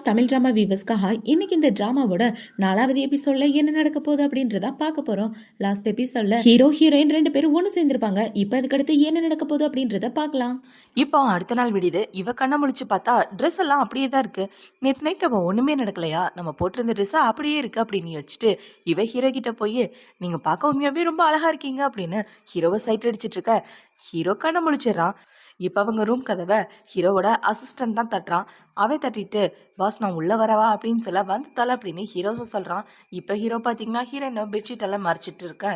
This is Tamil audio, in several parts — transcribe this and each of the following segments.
தமிழ் டிராமா வியூவர்ஸ்க்காக இன்னைக்கு இந்த டிராமாவோட 4வது எபிசோட்ல என்ன நடக்க போகுது அப்படின்றத பார்க்க போறோம். லாஸ்ட் எபிசோட்ல ஹீரோ ஹீரோயின் 2 பேரும் ஒன்று சேர்ந்திருப்பாங்க. இப்போ அதுக்கடுத்து என்ன நடக்க போகுது அப்படின்றத பார்க்கலாம். இப்போ அடுத்த நாள் விடியுது. இவ கண்ண முழிச்சு பார்த்தா ட்ரெஸ் எல்லாம் அப்படியே தான் இருக்கு. நேற்று நைட் நம்ம ஒண்ணுமே நடக்கலையா, நம்ம போட்டிருந்த ட்ரெஸ் அப்படியே இருக்கு அப்படின்னு வச்சுட்டு இவ ஹீரோ கிட்ட போய் நீங்க பார்க்க உண்மையாவே ரொம்ப அழகா இருக்கீங்க அப்படின்னு ஹீரோவை சைட் அடிச்சிட்டு இருக்க. ஹீரோ கண்ண முழிச்சிடறான். இப்போ அவங்க ரூம் கதவை ஹீரோவோட அசிஸ்டன்ட் தான் தட்டுறான். அவன் தட்டிட்டு பாஸ் நான் உள்ள வரவா அப்படின்னு சொல்ல வந்துட்டால அப்படின்னு ஹீரோவும் சொல்றான். இப்போ ஹீரோ பார்த்தீங்கன்னா ஹீரோயினை பெட்ஷீட் எல்லாம் மறைச்சிட்டு இருக்க.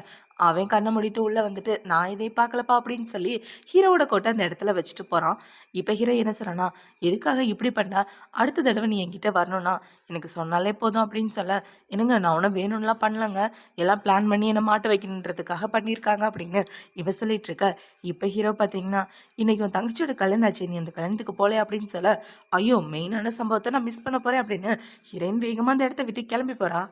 அவன் கண்ணை மூடிட்டு உள்ள வந்துட்டு நான் இதை பார்க்கலப்பா அப்படின்னு சொல்லி ஹீரோவோட கோட்டை அந்த இடத்துல வச்சுட்டு போறான். இப்போ ஹீரோ என்ன சொல்றானா, எதுக்காக இப்படி பண்ண, அடுத்த தடவை நீ என்கிட்ட வரணும்னா எனக்கு சொன்னாலே போதும் அப்படின்னு சொல்ல, என்னங்க நான் உன வேணும்லாம் பண்ணலங்க, எல்லாம் பிளான் பண்ணி என்னை மாட்ட வைக்கணுன்றதுக்காக பண்ணியிருக்காங்க அப்படின்னு இவ சொல்லிட்டு இருக்க. இப்போ ஹீரோ பார்த்தீங்கன்னா இன்னைக்கு உன் தங்கச்சியோட கல்யாணம் ஆச்சு, நீ அந்த கல்யாணத்துக்கு போலே அப்படின்னு சொல்ல, ஐயோ மெயினான சம்பவத்தை நான் மிஸ் பண்ண போறேன் அப்படின்னு ஹீரோயின் வேகமாக அந்த இடத்த விட்டு கிளம்பி போறா.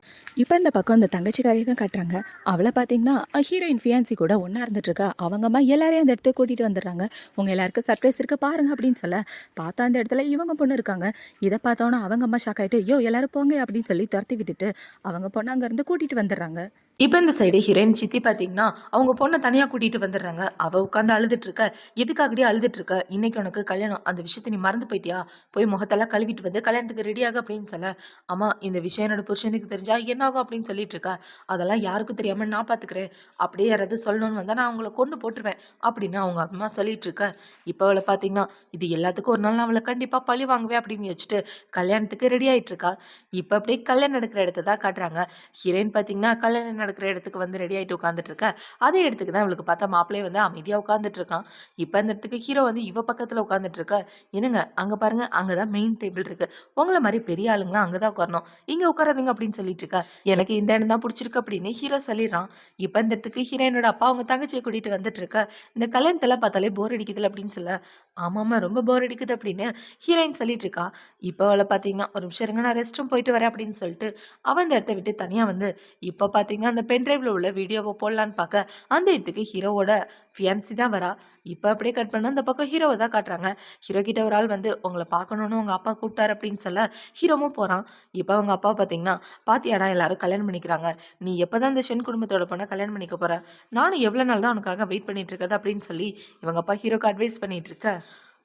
இப்போ இந்த பக்கம் அந்த தங்கச்சிக்காரியை தான் காட்டுறாங்க. அவளை பார்த்தீங்கன்னா ஹீரோயின் ஃபியான்சி கூட ஒன்றா இருந்துட்டு இருக்கா. அவங்க அம்மா எல்லாரையும் அந்த இடத்துக்கு கூட்டிகிட்டு வந்துடுறாங்க. உங்கள் எல்லாருக்கும் சர்ப்ரைஸ் இருக்கு பாருங்க அப்படின்னு சொல்ல, பார்த்தா அந்த இடத்துல இவங்க பொண்ணு இருக்காங்க. இதை பார்த்தோன்னா அவங்க அம்மா ஷாக் ஆகிட்டு ஐயோ எல்லாரும் போங்க அப்படின்னு சொல்லி துரத்தி விட்டுட்டு அவங்க பொண்ணு அங்கேருந்து கூட்டிகிட்டு வந்துடுறாங்க. இப்போ இந்த சைடு ஹீரோயின் சித்தி பார்த்தீங்கன்னா அவங்க பொண்ணை தனியாக கூட்டிகிட்டு வந்துடுறாங்க. அவள் உட்காந்து அழுதுட்டு இருக்க. எதுக்காகடியே அழுதுட்டு இருக்க, இன்னைக்கு உனக்கு கல்யாணம், அந்த விஷயத்தை நீ மறந்து போயிட்டியா, போய் முகத்தெல்லாம் கழுவிட்டு வந்து கல்யாணத்துக்கு ரெடியாக அப்படின்னு சொல்ல, அம்மா இந்த விஷயம் என்னோட புருஷனுக்கு தெரிஞ்சா என்ன ஆகும் அப்படின்னு சொல்லிட்டு இருக்கா. அதெல்லாம் யாருக்கும் தெரியாமல் நான் பார்த்துக்கிறேன், அப்படியே யாராவது சொல்லணும்னு வந்தால் நான் அவங்கள கொண்டு போட்டுருவேன் அப்படின்னு அவங்க அம்மா சொல்லிட்டு இருக்க. இப்போ அவளை பார்த்தீங்கன்னா இது எல்லாத்துக்கும் ஒரு நாள் நான் அவளை கண்டிப்பாக பழி வாங்குவேன் அப்படின்னு வச்சுட்டு கல்யாணத்துக்கு ரெடி ஆகிட்டு இருக்கா. இப்போ அப்படியே கல்யாணம் நடக்கிற இடத்த தான் காட்டுறாங்க. ஹீரோயின் பார்த்தீங்கன்னா கல்யாணம் நடக்கிற இடத்துக்கு வந்து ரெடி ஆகிட்டு உட்காந்துட்டு இருக்கா. அதே இடத்துக்கு தான் இவளுக்கு பார்த்தா மாப்பிள்ளையே வந்து அமைதியாக உட்காந்துட்டு இருக்கான். இப்போ அந்த இடத்துக்கு ஹீரோ வந்து இவ பக்கத்தில் உட்காந்துட்டு இருக்கா. என்னங்க அங்கே பாருங்க, அங்கே தான் மெயின் டேபிள் இருக்கு, உங்களை மாதிரி பெரிய ஆளுங்களாம் அங்கே தான் உட்காரணும், இங்கே உட்காராதுங்க அப்படின்னு சொல்லிட்டு இருக்கா. எனக்கு இந்த இடம் தான் பிடிச்சிருக்கு அப்படின்னு ஹீரோ சொல்லிடுறான். இப்போ இந்த இடத்துக்கு ஹீரோயினோட அப்பா அவங்க தங்கச்சியை கூட்டிட்டு வந்துட்டு இருக்கா. இந்த கல்யாணத்தெல்லாம் பார்த்தாலே போர் அடிக்குதுல அப்படின்னு சொல்ல, ஆமாம்மா ரொம்ப போர் அடிக்குது அப்படின்னு ஹீரோயின் சொல்லிட்டு இருக்கா. இப்போ அவளை பார்த்தீங்கன்னா ஒரு நிமிஷம் இருங்க நான் ரெஸ்ட் ரூம் போயிட்டு வரேன் அப்படின்னு சொல்லிட்டு அவன் அந்த இடத்த விட்டு தனியாக வந்து இப்போ பார்த்தீங்கன்னா அந்த பென்ட்ரைவில் உள்ள வீடியோவை போடலான்னு பார்க்க அந்த இடத்துக்கு ஹீரோவோட ஃபியான்சி தான் வரா. இப்போ அப்படியே கட் பண்ண அந்த பக்கம் ஹீரோவை தான் காட்டுறாங்க. ஹீரோ கிட்ட ஒரு ஆள் வந்து உங்களை பார்க்கணுன்னு உங்கள் அப்பா கூப்பிட்டாரு அப்படின்னு சொல்ல ஹீரோவும் போகிறான். இப்போ அவங்க அப்பா பார்த்தீங்கன்னா பாத்தியாடா எல்லாரும் கல்யாணம் பண்ணிக்கிறாங்க, நீ எப்போ தான் இந்த சென் குடும்பத்தோட பொண்ணை கல்யாணம் பண்ணிக்க போற, நானும் எவ்வளோ நாள் தான் உனக்காக வெயிட் பண்ணிட்டு இருக்கது அப்படின்னு சொல்லி இவங்க அப்பா ஹீரோக்கு அட்வைஸ் பண்ணிட்டு இருக்க.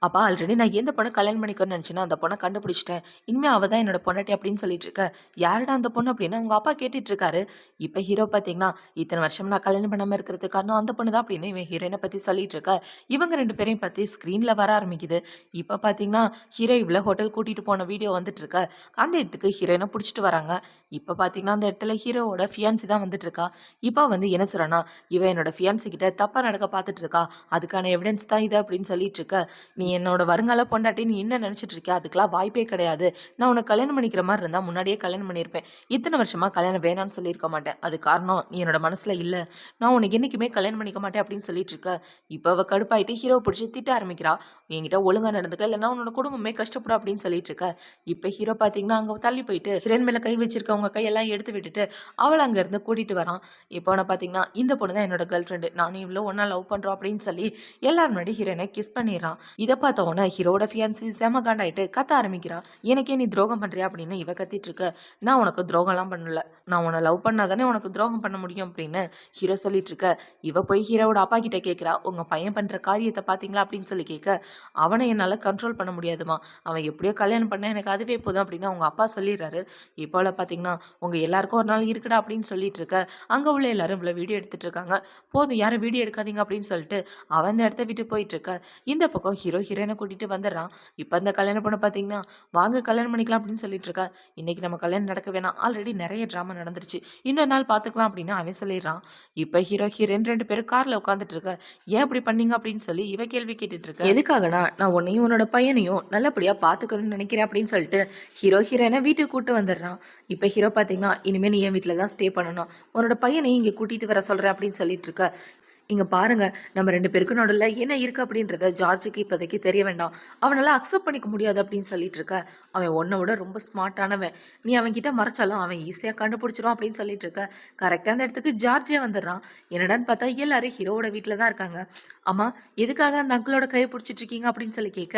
அப்பா ஆல்ரெடி நான் எந்த பொண்ணை கல்யாணம் பண்ணிக்கணும்னு நினச்சேன்னா அந்த பொண்ணை கண்டுபிடிச்சிட்டேன், இனிமேல் அவள் தான் என்னோட பொண்ணாட்டி அப்படின்னு சொல்லிட்டு இருக்க. யாருடா அந்த பொண்ணு அப்படின்னு உங்கள் அப்பா கேட்டுட்டு இருக்காரு. இப்போ ஹீரோ பார்த்தீங்கன்னா இத்தனை வருஷம் நான் கல்யாணம் பண்ணாமல் இருக்கிறது காரணம் அந்த பொண்ணு தான் அப்படின்னு இவன் ஹீரோயினை பற்றி சொல்லிட்டு இருக்க. இவங்க 2 பேரையும் பற்றி ஸ்க்ரீனில் வர ஆரம்பிக்குது. இப்போ பார்த்தீங்கன்னா ஹீரோ இவ்வளோ ஹோட்டல் கூட்டிகிட்டு போன வீடியோ வந்துட்டு இருக்க. அந்த இடத்துக்கு ஹீரோயினை பிடிச்சிட்டு வராங்க. இப்போ பார்த்தீங்கன்னா அந்த இடத்துல ஹீரோவோட ஃபியான்சி தான் வந்துட்டு இருக்கா. இப்போ வந்து என்ன சொல்கிறேன்னா, இவன் என்னோட ஃபியான்சி கிட்ட தப்பாக நடக்க பார்த்துட்டு இருக்கா, அதுக்கான எவிடன்ஸ் தான் இது அப்படின்னு சொல்லிட்டு இருக்க. நீ என்னோட வருங்கால பொண்டாட்டி நீ என்ன நினச்சிட்டு இருக்கியா, அதுக்கெல்லாம் வாய்ப்பே கிடையாது, நான் உனக்கு கல்யாணம் பண்ணிக்கிற மாதிரி இருந்தால் முன்னாடியே கல்யாணம் பண்ணியிருப்பேன், இத்தனை வருஷமாக கல்யாணம் வேணான்னு சொல்லியிருக்க மாட்டேன், அது காரணம் நீ என்னோட மனசில் இல்லை, நான் உனக்கு என்றைக்குமே கல்யாணம் பண்ணிக்க மாட்டேன் அப்படின்னு சொல்லிட்டு இருக்க. இப்போ அவள் கடுப்பாயிட்டு ஹீரோ பிடிச்சி திட்ட ஆரம்பிக்கிறா. என்கிட்ட ஒழுங்காக நடந்துக்க இல்லைன்னா உன்னோட குடும்பமே கஷ்டப்படும் அப்படின்னு சொல்லிட்டு இருக்க. இப்போ ஹீரோ பார்த்தீங்கன்னா அங்கே தள்ளி போயிட்டு ஹீரோயின் மேலே கை வச்சிருக்கவங்க கையெல்லாம் எடுத்து விட்டுட்டு அவளை அங்கேருந்து கூட்டிகிட்டு வரான். இப்போ அவனை பார்த்தீங்கன்னா இந்த பொண்ணு தான் என்னோட கேர்ள் ஃப்ரெண்டு, நானும் இவ்வளோ ஒன்றா லவ் பண்ணுறோம் அப்படின்னு சொல்லி எல்லாரும் முன்னாடி ஹீரோயினை கிஸ் பண்ணிடுறான். இதை பார்த்தவொன்னே ஹீரோட ஃபியான்சி செம காண்டாயிட்டு கத்த ஆரம்பிக்கிறா. எனக்கே நீ துரோகம் பண்றியா அப்படின்னு இவ கத்திட்டு இருக்க. நான் உனக்கு துரோகம்லாம் பண்ணல, நான் உன்னை லவ் பண்ணாதானே உனக்கு துரோகம் பண்ண முடியும் அப்படின்னு ஹீரோ சொல்லிட்டு இருக்க. இவ போய் ஹீரோவோட அப்பா கிட்ட கேட்குறா, உங்க பையன் பண்ற காரியத்தை பார்த்தீங்களா அப்படின்னு சொல்லி கேட்க. அவனை என்னால் கண்ட்ரோல் பண்ண முடியாதுமா, அவன் எப்படியோ கல்யாணம் பண்ண எனக்கு அதுவே போதும் அப்படின்னு அவங்க அப்பா சொல்லிடுறாரு. இப்போல பார்த்தீங்கன்னா உங்க எல்லாருக்கும் ஒரு நாள் இருக்குடா அப்படின்னு சொல்லிட்டு இருக்க. அங்கே உள்ள எல்லாரும் இவ்வளோ வீடியோ எடுத்துட்டு இருக்காங்க, போதும் யாரும் வீடியோ எடுக்காதீங்க அப்படின்னு சொல்லிட்டு அவன் அந்த இடத்த விட்டு போயிட்டு இருக்க. இந்த பக்கம் ஹீரோ ஹீரோயினை கூட்டிட்டு வந்துடுறான். இப்போ அந்த கல்யாணம் பொண்ணு பார்த்தீங்கன்னா வாங்க கல்யாணம் பண்ணிக்கலாம் அப்படின்னு சொல்லிட்டு இருக்கா. இன்னைக்கு நம்ம கல்யாணம் நடக்க வேணாம், ஆல்ரெடி நிறைய ட்ராமா நடந்துருச்சு, இன்னொரு நாள் பார்த்துக்கலாம் அப்படின்னு அவன் சொல்லிடுறான். இப்போ ஹீரோ ஹீரோயின் 2 பேரும் காரில் உட்காந்துட்டு இருக்க. ஏன் இப்படி பண்ணீங்க அப்படின்னு சொல்லி இவ கேள்வி கேட்டுட்டு இருக்க. எதுக்காகனா நான் உன்னையும் உன்னோட பையனையும் நல்லபடியாக பார்த்துக்கணும்னு நினைக்கிறேன் அப்படின்னு சொல்லிட்டு ஹீரோ ஹீரோயினை வீட்டுக்கு கூட்டு வந்துடுறான். இப்போ ஹீரோ பார்த்தீங்கன்னா இனிமேல் நீ என் வீட்டில் தான் ஸ்டே பண்ணணும், உன்னோட பையனையும் இங்கே கூட்டிகிட்டு வர சொல்கிறேன் அப்படின்னு சொல்லிட்டு இருக்க. இங்க பாருங்க, நம்ம 2 பேருக்கும் நடுவுல என்ன இருக்கு அப்படின்றத ஜார்ஜுக்கு இப்போதைக்கு தெரிய வேண்டாம். அவனால அக்செப்ட் பண்ணிக்க முடியாது அப்படின்னு சொல்லிட்டு இருக்க. அவன் உன்ன விட ரொம்ப ஸ்மார்ட்டானவன். நீ அவன்கிட்ட மறைச்சாலும் அவன் ஈஸியா கண்டுபிடிச்சிருவான் அப்படின்னு சொல்லிட்டு இருக்க. கரெக்ட்டா அந்த இடத்துக்கு ஜார்ஜே வந்துடுறான். என்னடான்னு பார்த்தா எல்லாரும் ஹீரோவோட வீட்ல தான் இருக்காங்க. அம்மா, எதுக்காக அந்த அங்கிளோட கைய பிடிச்சிட்டு இருக்கீங்க அப்படின்னு சொல்லி கேட்க,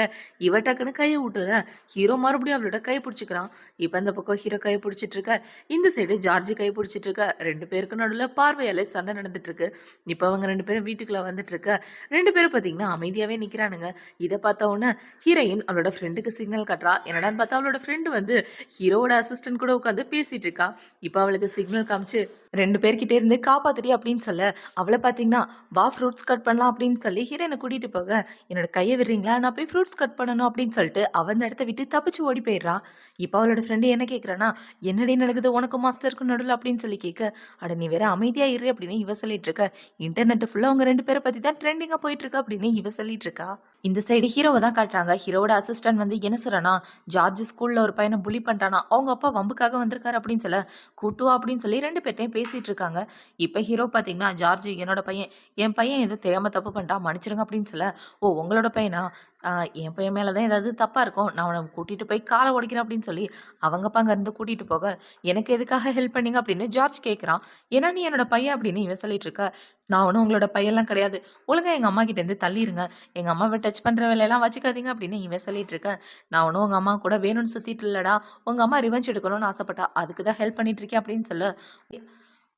இவ டக்குன்னு கைய விட்டுற. ஹீரோ மறுபடியும் அவளோட கைய பிடிச்சிக்கிறான். இப்ப இந்த பக்கம் ஹீரோ கைய பிடிச்சிட்டு இருக்க. இந்த சைடு ஜார்ஜ் கைய பிடிச்சிட்டு இருக்க. 2 பேருக்கு நடுவுல பார்வையாலே சண்டை நடந்துட்டு இருக்கு. இப்ப அவங்க 2 பேரும் வீட்டுக்குள்ள வந்துட்டு இருக்க. 2 பேரும் பாத்தீங்கன்னா அமைதியாவே நிக்கிறானுங்க. இத பார்த்த உடனே ஹீரோயின் அவளோட ஃப்ரெண்டுக்கு சிக்னல் காட்டுறா. என்னடான்னு பார்த்தா அவளோட ஃப்ரெண்டு வந்து ஹீரோவோட அசிஸ்டன்ட் கூட உட்காந்து பேசிட்டு இருக்கா. இப்ப அவளுக்கு சிக்னல் காமிச்சு 2 பேர்கிட்ட இருந்து காப்பாத்துடி அப்படின்னு சொல்ல, அவளை பாத்தீங்கன்னா வா ஃப்ரூட்ஸ் கட் பண்ணலாம் அப்படின்னு சொல்லி ஹீரோயினை கூட்டிட்டு போக, என்னோட கையை விடுறீங்களா, நான் போய் ஃப்ரூட்ஸ் கட் பண்ணணும் அப்படின்னு சொல்லிட்டு அவ அந்த இடத்த விட்டு தப்பிச்சு ஓடி போயிடுறா. இப்ப அவளோட ஃப்ரெண்டு என்ன கேட்கறானா, என்னடி நடக்குது உனக்கு மாஸ்டருக்கும் நடுவில் அப்படின்னு சொல்லி கேட்க, அட நீ வேற அமைதியா இரு அப்படின்னு இவ சொல்லிட்டு இருக்க. இன்டர்நெட் ஃபுல்லா அவங்க 2 பேரை பத்தி தான் ட்ரெண்டிங்கா போயிட்டு இருக்கு அப்படின்னு இவ சொல்லிட்டு இருக்கா. இந்த சைடு ஹீரோவை தான் காட்டுறாங்க. ஹீரோவோட அசிஸ்டன்ட் வந்து என்ன சொல்றானா, ஜார்ஜ் ஸ்கூல்ல ஒரு பையனை புலி பண்ணிட்டானா, அவங்க அப்பா வம்புக்காக வந்திருக்காரு அப்படின்னு சொல்ல, கூட்டுவா அப்படின்னு சொல்லி 2 பேர்ட்டையும் பேசிட்டு இருக்காங்க. இப்ப ஹீரோ பாத்தீங்கன்னா, ஜார்ஜ் என்னோட பையன், என் பையன் எது தெரியாம தப்பு பண்ணிட்டான், மன்னிச்சிருங்க அப்படின்னு சொல்ல, ஓ உங்களோட பையனா, என் பையன் மேலதான் ஏதாவது தப்பா இருக்கும், நான் அவனை கூட்டிட்டு போய் காலை உடைக்கிறேன் அப்படின்னு சொல்லி அவங்க அப்பா அங்க இருந்து கூட்டிட்டு போக, எனக்கு எதுக்காக ஹெல்ப் பண்ணீங்க அப்படின்னு ஜார்ஜ் கேட்கறான். ஏன்னா நீ என்னோட பையன் அப்படின்னு இவன் சொல்லிட்டு இருக்க. நான் ஒன்றும் உங்களோட பையன்லாம் கிடையாது, ஒழுங்கா எங்க அம்மா கிட்ட இருந்து தள்ளிருங்க, எங்க அம்மாவை டச் பண்ற வேலையெல்லாம் வச்சுக்காதீங்க அப்படின்னு இவன் சொல்லிட்டு இருக்கேன். நான் ஒன்றும் உங்க அம்மா கூட வேணும்னு சுத்திட்டு இல்லடா, உங்க அம்மா ரிவெஞ்ச் எடுக்கணும்னு ஆசைப்பட்டா, அதுக்கு தான் ஹெல்ப் பண்ணிட்டு இருக்கேன் அப்படின்னு சொல்ல,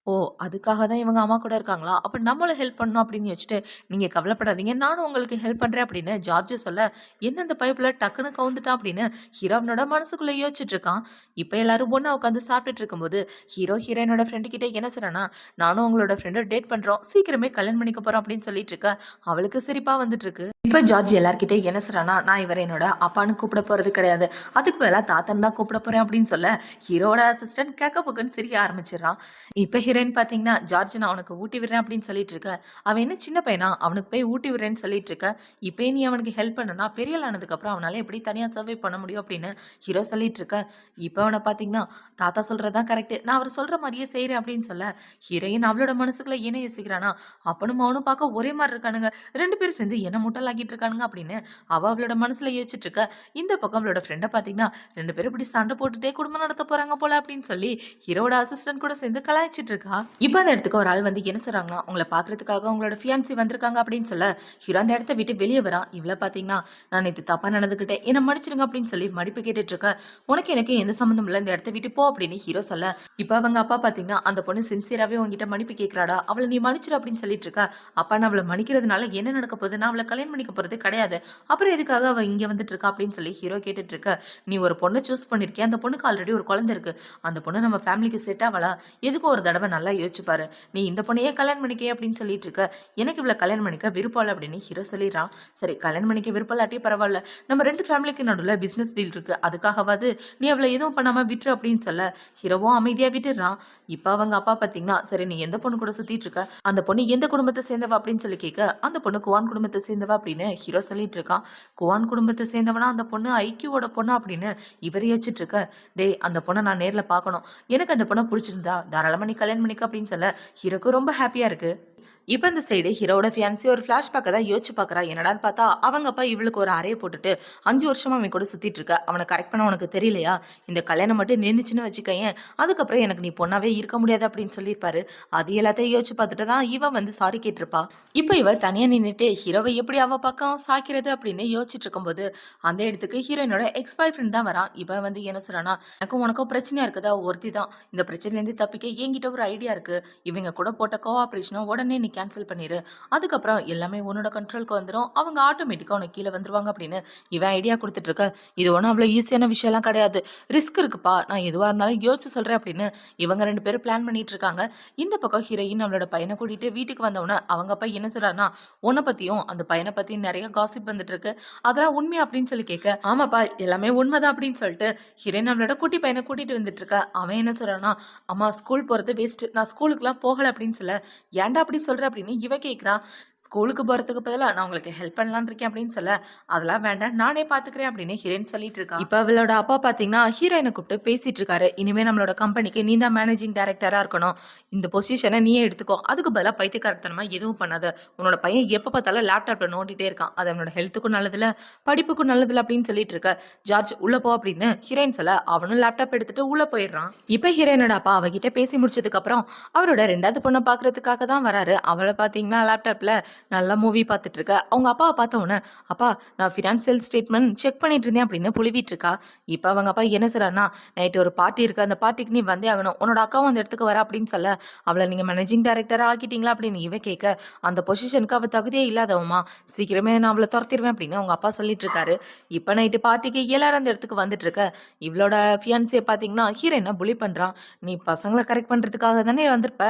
ஓ அதுக்காக தான் இவங்க அம்மா கூட இருக்காங்களா, அப்ப நம்மளும் ஹெல்ப் பண்ணணும் அப்படின்னு வச்சுட்டு, நீங்க கவலைப்படாதீங்க நானும் உங்களுக்கு ஹெல்ப் பண்றேன் அப்படின்னு ஜார்ஜ் சொல்ல, என்ன இந்த பைப்ல டக்குன்னு கவுந்துட்டான் அப்படின்னு ஹீரோனோட மனசுக்குள்ள யோசிச்சுட்டு இருக்கான். இப்ப எல்லாரும் ஒண்ணா உட்காந்து சாப்பிட்டுட்டு இருக்கும்போது ஹீரோ ஹீரோயினோட ஃப்ரெண்டு கிட்ட என்ன சொல்றானா, நானும் உங்களோட ஃப்ரெண்டை டேட் பண்றோம், சீக்கிரமே கல்யாணம் பண்ணிக்க போறோம் அப்படின்னு சொல்லிட்டு இருக்க. அவளுக்கு சிரிப்பா வந்துட்டு இருக்கு. இப்ப ஜார்ஜ் எல்லார்கிட்ட என்ன சொல்றானா, நான் இவரை என்னோட அப்பான்னு கூப்பிட போறது கிடையாது, அதுக்கு பதிலா தாத்தன் தான் கூப்பிட போறேன் அப்படின்னு சொல்ல, ஹீரோட அசிஸ்டன்ட் கேக்க புக்குன்னு சிரிக்க ஆரம்பிச்சிடறான். இப்ப ஹீரோயின் பாத்தீங்கன்னா, ஜார்ஜ் நான் அவனுக்கு ஊட்டி விடுறேன் அப்படின்னு சொல்லிட்டு இருக்க. அவன் என்ன சின்ன பையனா, அவனுக்கு போய் ஊட்டி விடுறேன்னு சொல்லிட்டு இருக்க. இப்ப நீ அவனுக்கு ஹெல்ப் பண்ணனா பெரிய ஆனதுக்கு அப்புறம் அவனால எப்படி தனியா சர்வை பண்ண முடியும் அப்படின்னு ஹீரோ சொல்லிட்டு இருக்க. இப்ப அவனை பாத்தீங்கன்னா, தாத்தா சொல்றதுதான் கரெக்ட், நான் அவர் சொல்ற மாதிரியே செய்யறேன் அப்படின்னு சொல்ல, ஹீரோயின் அவளோட மனசுக்குள்ள என்ன யோசிக்கிறானா, அப்பனும் அவனும் பார்க்க ஒரே மாதிரி இருக்கானுங்க, 2 பேரும் சேர்ந்து என்ன முட்டலாக்கிட்டு இருக்கானுங்க அப்படின்னு அவளோட மனசுல யோசிச்சுட்டு இருக்க. இந்த பக்கம் அவளோட ஃப்ரெண்டை பாத்தீங்கன்னா, 2 பேரும் இப்படி சண்டை போட்டுட்டே குடும்பம் நடத்த போறாங்க போல அப்படின்னு சொல்லி ஹீரோட அசிஸ்டன்ட் கூட சேர்ந்து கலாய்ச்சிட்டு இருக்கா. இப்ப அந்த இடத்துக்கு ஒரு ஆள் வந்து என்ன சொல்றாங்களா, உங்களை பாக்குறதுக்காக உங்களோட ஃபியான்சி வந்திருக்காங்க அப்படின்னு சொல்ல, ஹீரோ அந்த இடத்த விட்டு வெளியே வரான். இவ்வளவு பாத்தீங்கன்னா, நான் இது தப்பா நடந்துகிட்டேன், என்ன மன்னிச்சிருங்க அப்படின்னு சொல்லி மடிப்பு கேட்டுட்டு இருக்க. உனக்கு எனக்கு எந்த சம்மந்தம் இல்லை, இந்த இடத்த விட்டு போ அப்படின்னு ஹீரோ சொல்ல, இப்ப அவங்க அப்பா பாத்தீங்கன்னா, அந்த பொண்ணு சின்சியராவே உங்ககிட்ட மன்னிப்பு கேட்கறாடா, அவளை நீ மன்னிச்சிரு அப்படின்னு சொல்லிட்டு இருக்கா. அப்பா நான் அவளை மன்னிக்கிறதுனால என்ன நடக்க போகுது, நான் அவளை கல்யாணம் பண்ணிக்க போறது கிடையாது, அப்புறம் எதுக்காக அவ இங்க வந்துட்டு இருக்கா அப்படின்னு சொல்லி ஹீரோ கேட்டுட்டு இருக்க. நீ ஒரு பொண்ணை சூஸ் பண்ணிருக்கேன், அந்த பொண்ணுக்கு ஆல்ரெடி ஒரு குழந்தை இருக்கு, அந்த பொண்ணு நம்ம ஃபேமிலிக்கு செட் ஆகலா, எதுக்கும் ஒரு தடவை நல்லா யோசிச்சு பாரு, நீ இந்த பொண்ணையே கல்யாணம் பண்ணிக்க அப்படின்னு சொல்லிட்டு இருக்க. எனக்கு இவ்வளவு கல்யாணம் பண்ணிக்க விருப்பம் இல்லை அப்படின்னு ஹீரோ சொல்லிடுறான். சரி கல்யாணம் பண்ணிக்க விருப்பம் இல்லாட்டி பரவாயில்ல, நம்ம 2 ஃபேமிலிக்கு நடுவில் பிசினஸ் டீல் இருக்கு, அதுக்காகவாது நீ அவளை எதுவும் பண்ணாம விட்டுரு அப்படின்னு சொல்ல, ஹீரோவும் அமைதியா விட்டுடுறான். இப்ப அவங்க அப்பா பாத்தீங்கன்னா, சரி நீ எந்த பொண்ணு கூட சுத்திட்டு இருக்க, அந்த பொண்ணு எந்த குடும்பத்தை சேர்ந்தவா அப்படின்னு சொல்லி கேட்க, அந்த பொண்ணு குவான் குடும்பத்தை சேர்ந்தவா அப்படின்னு ஹீரோ சொல்லிட்டு இருக்கான். குவான் குடும்பத்தை சேர்ந்தவனா அந்த பொண்ணு ஐக்கியோட பொண்ணா அப்படின்னு இவர் யோசிச்சுட்டு இருக்க. டேய் அந்த பொண்ணை நான் நேர்ல பார்க்கணும், எனக்கு அந்த பொண்ணை பிடிச்சிருந்தா தாராளமா நீ கல்யாணம் பண்ணிக்க அப்படின்னு சொல்ல ஹீரோக்கு ரொம்ப ஹாப்பியா இருக்கு. இப்ப இந்த சைடு ஹீரோட ஃபியான்சி ஒரு ஃபிளாஷ்பேக்கை தான் யோசிச்சு பாக்குறா. என்னடான்னு பார்த்தா அவங்க அப்பா இவளுக்கு ஒரு அறையை போட்டுட்டு 5 வருஷமா அவன் கூட சுத்திட்டு இருக்க, அவனை கரெக்ட் பண்ண உனக்கு தெரியலையா, இந்த கல்யாணம் மட்டும் நின்றுச்சுன்னு வச்சுக்கேன், அதுக்கப்புறம் எனக்கு நீ பொண்ணாவே இருக்க முடியாது அப்படின்னு சொல்லியிருப்பாரு. அது எல்லாத்தையும் யோசிச்சு பார்த்துட்டு தான் இவன் வந்து சாரி கேட்டிருப்பா. இப்போ இவ தனியா நின்றுட்டு ஹீரோவை எப்படி அவ பக்கம் சாய்க்கிறது அப்படின்னு யோசிச்சுட்டு இருக்கும்போது அந்த இடத்துக்கு ஹீரோயினோட எக்ஸ் பாய் ஃப்ரெண்ட் தான் வரான். இவன் வந்து என்ன சொல்றானா, எனக்கும் உனக்கும் பிரச்சனையா இருக்குதா, ஒருத்தி தான் இந்த பிரச்சனையிலேருந்து தப்பிக்க என்கிட்ட ஒரு ஐடியா இருக்கு, இவங்க கூட போட்ட கோஆபரேஷனை உடனே நீ கேன்சல் பண்ணிரு, அதுக்கப்புறம் எல்லாமே உன்னோட கண்ட்ரோலுக்கு வந்துடும், அவங்க ஆட்டோமேட்டிக்கா உனக்கு கீழே வந்துருவாங்க அப்படின்னு இவன் ஐடியா கொடுத்துட்டு இருக்க. இது ஒன்றும் அவ்வளோ ஈஸியான விஷயம்லாம் கிடையாது, ரிஸ்க் இருக்குப்பா, நான் எதுவாக இருந்தாலும் யோசிச்சு சொல்றேன் அப்படின்னு இவங்க 2 பேரும் பிளான் பண்ணிட்டு இருக்காங்க. இந்த பக்கம் ஹீரோயின் அவளோட பையனை கூட்டிட்டு வீட்டுக்கு வந்தவொடனே அவங்க அப்பா என்ன சொல்றாருன்னா, உன்னை பத்தியும் அந்த பையனை பத்தியும் நிறைய காசிப் வந்துட்டு இருக்கு, அதெல்லாம் உண்மை அப்படின்னு சொல்லி கேட்க, ஆமாப்பா எல்லாமே உண்மைதான் அப்படின்னு சொல்லிட்டு ஹீரோயின் அவளோட குட்டி பையனை கூட்டிட்டு வந்துட்டு இருக்க. அவன் என்ன சொல்றானா, அம்மா ஸ்கூல் போறது வேஸ்ட், நான் ஸ்கூலுக்குலாம் போகல அப்படின்னு சொல்ல, ஏன்டா அப்படி சொல்ற அப்படின்னு இவ கேட்குறா. ஸ்கூலுக்கு போகிறதுக்கு பதிலாக நான் உங்களுக்கு ஹெல்ப் பண்ணலான்னு இருக்கேன் அப்படின்னு சொல்ல, அதெல்லாம் வேண்டாம் நானே பார்த்துக்கிறேன் அப்படின்னு ஹீரோயின் சொல்லிட்டு இருக்கா. இப்போ அவளோட அப்பா பார்த்தீங்கன்னா ஹீரோயினை கூப்பிட்டு பேசிட்டு இருக்காரு. இனிமேல் நம்மளோட கம்பெனிக்கு நீ தான் மேனேஜிங் டைரக்டராக இருக்கணும், இந்த பொசிஷனை நீயே எடுத்துக்கோ, அதுக்கு பதிலாக பைத்தியக்காரத்தனமா எதுவும் பண்ணாத, உன்னோட பையன் எப்போ பார்த்தாலும் லேப்டாப்பில் நோண்டிட்டே இருக்கான், அது அவனோட ஹெல்த்துக்கும் நல்லதில்ல படிப்புக்கும் நல்லதில்ல அப்படின்னு சொல்லிட்டு இருக்க. ஜார்ஜ் உள்ள போ அப்படின்னு ஹீரோயின் சொல்ல அவனும் லேப்டாப் எடுத்துட்டு உள்ள போயிடுறான். இப்போ ஹீரோயினோட அப்பா அவகிட்ட பேசி முடிச்சதுக்கு அப்புறம் அவரோட ரெண்டாவது பொண்ணை பார்க்கறதுக்காக தான் வராரு. அவளை பார்த்தீங்கன்னா லேப்டாப்ல நல்லா மூவி பார்த்துட்டு இருக்க. அவங்க அப்பாவை பார்த்த உடனே, அப்பா நான் ஃபினான்சியல் ஸ்டேட்மெண்ட் செக் பண்ணிட்டு இருந்தேன் அப்படின்னு புழுவிட்டு இருக்கா. இப்போ அவங்க அப்பா என்ன சொல்றாருன்னா, நைட்டு ஒரு பார்ட்டி இருக்கு, அந்த பார்ட்டிக்கு நீ வந்தே ஆகணும், உன்னோட அக்காவும் அந்த இடத்துக்கு வர அப்படின்னு சொல்ல, அவளை நீங்க மேனேஜிங் டைரக்டராக ஆக்கிட்டீங்களா அப்படின்னு இவ கேட்க, அந்த பொசிஷனுக்கு அவள் தகுதியே இல்லாதவமா, சீக்கிரமே நான் அவளை துரத்திடுவேன் அப்படின்னு அவங்க அப்பா சொல்லிட்டு இருக்காரு. இப்போ நைட்டு பார்ட்டிக்கு எல்லாரும் அந்த இடத்துக்கு வந்துட்டு இருக்க. இவளோட ஃபியான்சியை பார்த்தீங்கன்னா ஹீரோயினை புலி பண்றான். நீ பசங்களை கரெக்ட் பண்றதுக்காக தானே வந்திருப்ப,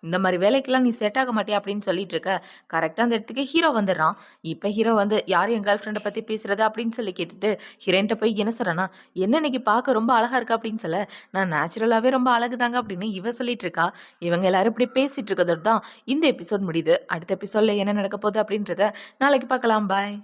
இந்த மாதிரி வேலைக்கெல்லாம் நீ செட் ஆக மாட்டியா அப்படின்னு சொல்லிட்டு இருக்க. கரெக்டாக அந்த இடத்துக்கு ஹீரோ வந்துடுறான். இப்போ ஹீரோ வந்து யார் என் கேர்ள் ஃப்ரெண்டை பற்றி பேசுறது அப்படின்னு சொல்லி கேட்டுட்டு ஹீரோயின்ட்ட போய் என்ன சொல்றானா, என்ன இன்னைக்கு பார்க்க ரொம்ப அழகா இருக்கா அப்படின்னு சொல்ல, நான் நேச்சுரலாகவே ரொம்ப அழகுதாங்க அப்படின்னு இவ சொல்லிட்டு இருக்கா. இவங்க எல்லாரும் இப்படி பேசிட்டு இருக்கிறதோட தான் இந்த எபிசோட் முடியுது. அடுத்த எபிசோட்ல என்ன நடக்க போகுது அப்படின்றத நாளைக்கு பார்க்கலாம். பாய்.